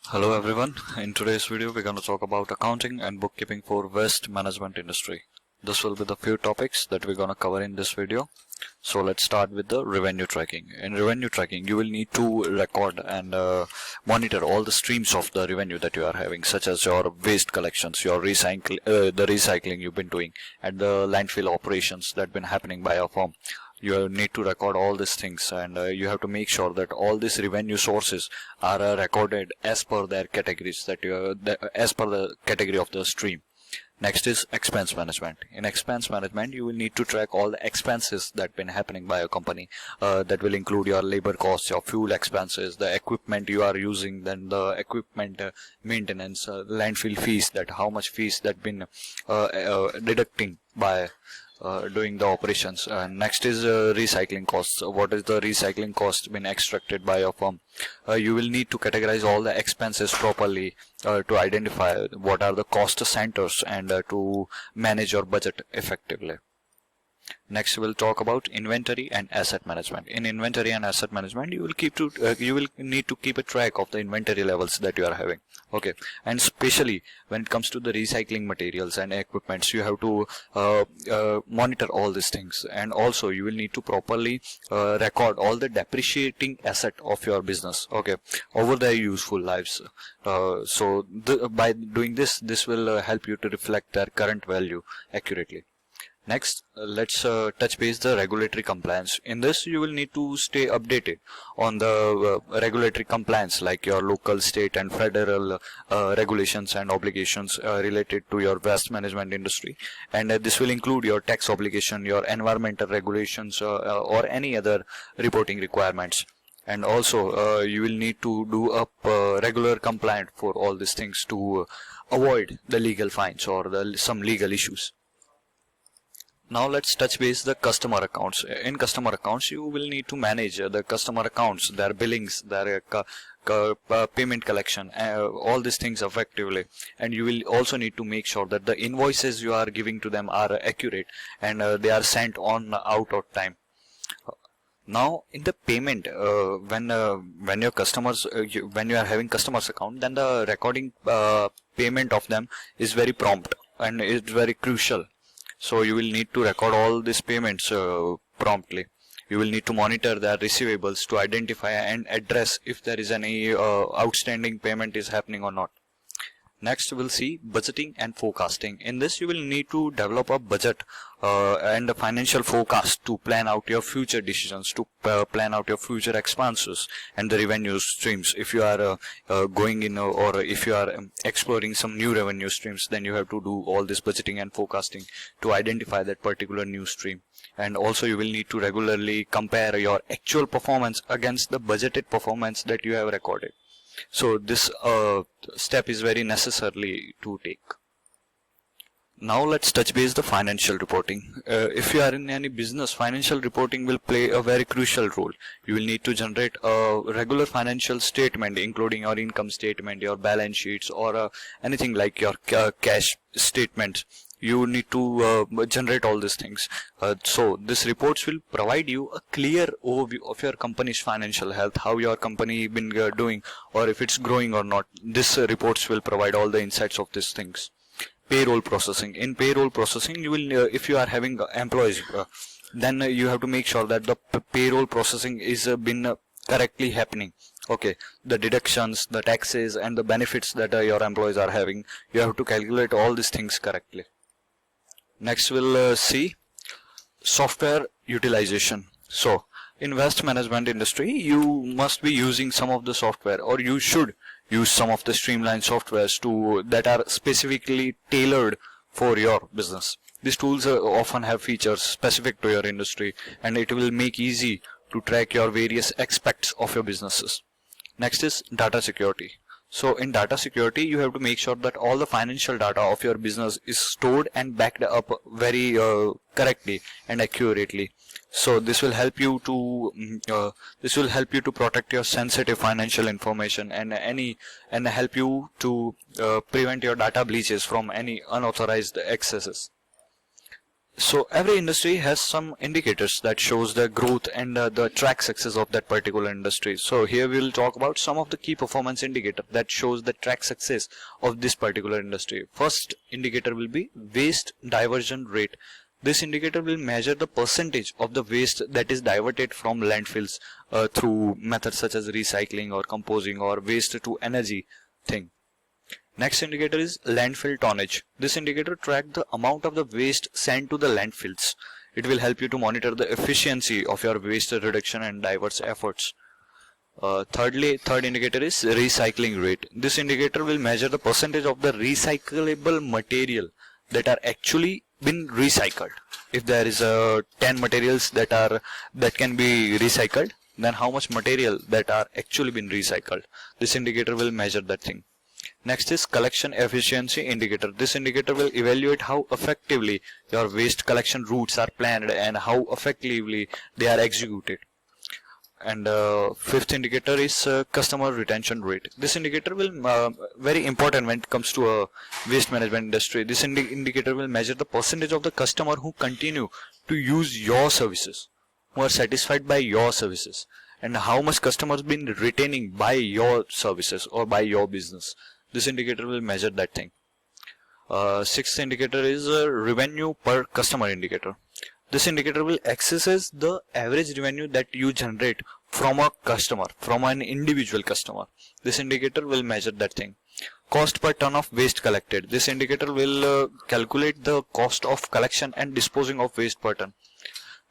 Hello everyone, in today's video we're going to talk about accounting and bookkeeping for waste management industry. This will be the few topics that we're going to cover in this video. So let's start with the revenue tracking. In revenue tracking you will need to record and monitor all the streams of the revenue that you are having, such as your waste collections, your the recycling you've been doing, and the landfill operations that been happening by your firm. You need to record all these things, and you have to make sure that all these revenue sources are recorded as per their categories, as per the category of the stream. Next is expense management. In expense management you will need to track all the expenses that been happening by your company. That will include your labor costs, your fuel expenses, the equipment you are using, then the equipment maintenance, landfill fees, that how much fees that been deducting by doing the operations. Next is recycling costs. What is the recycling cost been extracted by your firm? You will need to categorize all the expenses properly to identify what are the cost centers and to manage your budget effectively. Next we'll talk about inventory and asset management. In inventory and asset management you will need to keep a track of the inventory levels that you are having. Okay, and especially when it comes to the recycling materials and equipments, you have to monitor all these things, and also you will need to properly record all the depreciating asset of your business, okay, over their useful lives. By doing this will help you to reflect their current value accurately. Next, let's touch base the regulatory compliance. In this, you will need to stay updated on the regulatory compliance, like your local, state, and federal regulations and obligations related to your waste management industry. And this will include your tax obligation, your environmental regulations, or any other reporting requirements. And also, you will need to do a regular compliant for all these things to avoid the legal fines or some legal issues. Now let's touch base the customer accounts. In customer accounts, you will need to manage the customer accounts, their billings, their payment collection, all these things effectively. And you will also need to make sure that the invoices you are giving to them are accurate and they are sent on out of time. Now in the payment, when your customers, when you are having customers account, then the recording payment of them is very prompt and it's very crucial. So you will need to record all these payments promptly. You will need to monitor their receivables to identify and address if there is any outstanding payment is happening or not. Next we'll see budgeting and forecasting. In this you will need to develop a budget and a financial forecast to plan out your future decisions, to plan out your future expenses and the revenue streams. If you are going in or if you are exploring some new revenue streams, then you have to do all this budgeting and forecasting to identify that particular new stream. And also you will need to regularly compare your actual performance against the budgeted performance that you have recorded. So this step is very necessary to take. Now let's touch base the financial reporting. If you are in any business, financial reporting will play a very crucial role. You will need to generate a regular financial statement, including your income statement, your balance sheets, or anything like your cash statement. You need to generate all these things. So these reports will provide you a clear overview of your company's financial health, how your company been doing, or if it's growing or not. These reports will provide all the insights of these things. Payroll processing. In payroll processing, you will if you are having employees, then you have to make sure that the payroll processing is been correctly happening. Okay, the deductions, the taxes, and the benefits that your employees are having, you have to calculate all these things correctly. Next we'll see software utilization. So in waste management industry, you must be using some of the software, or you should use some of the streamline softwares that are specifically tailored for your business. These tools often have features specific to your industry, and it will make easy to track your various aspects of your businesses. Next is data security. So in data security, you have to make sure that all the financial data of your business is stored and backed up very correctly and accurately. So this will help you to protect your sensitive financial information and help you to prevent your data breaches from any unauthorized accesses. So every industry has some indicators that shows the growth and the track success of that particular industry. So here we will talk about some of the key performance indicator that shows the track success of this particular industry. First indicator will be waste diversion rate. This indicator will measure the percentage of the waste that is diverted from landfills through methods such as recycling or composting or waste to energy thing. Next indicator is landfill tonnage. This indicator tracks the amount of the waste sent to the landfills. It will help you to monitor the efficiency of your waste reduction and diverse efforts. Third indicator is recycling rate. This indicator will measure the percentage of the recyclable material that are actually been recycled. If there is 10 materials that can be recycled, then how much material that are actually been recycled. This indicator will measure that thing. Next is collection efficiency indicator. This indicator will evaluate how effectively your waste collection routes are planned and how effectively they are executed. And fifth indicator is customer retention rate. This indicator will very important when it comes to a waste management industry. This indicator will measure the percentage of the customer who continue to use your services, who are satisfied by your services, and how much customers been retaining by your services or by your business. This indicator will measure that thing. Sixth indicator is revenue per customer indicator. This indicator will access the average revenue that you generate from a customer, from an individual customer. This indicator will measure that thing. Cost per ton of waste collected. This indicator will calculate the cost of collection and disposing of waste per ton.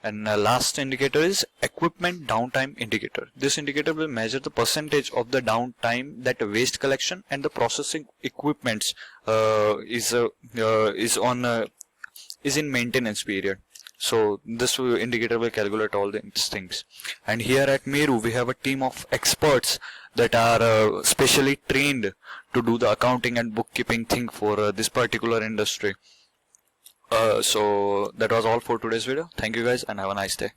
And last indicator is equipment downtime indicator. This indicator will measure the percentage of the downtime that waste collection and the processing equipments is in maintenance period. So this indicator will calculate all these things. And here at Meru we have a team of experts that are specially trained to do the accounting and bookkeeping thing for this particular industry. So that was all for today's video. Thank you guys and have a nice day.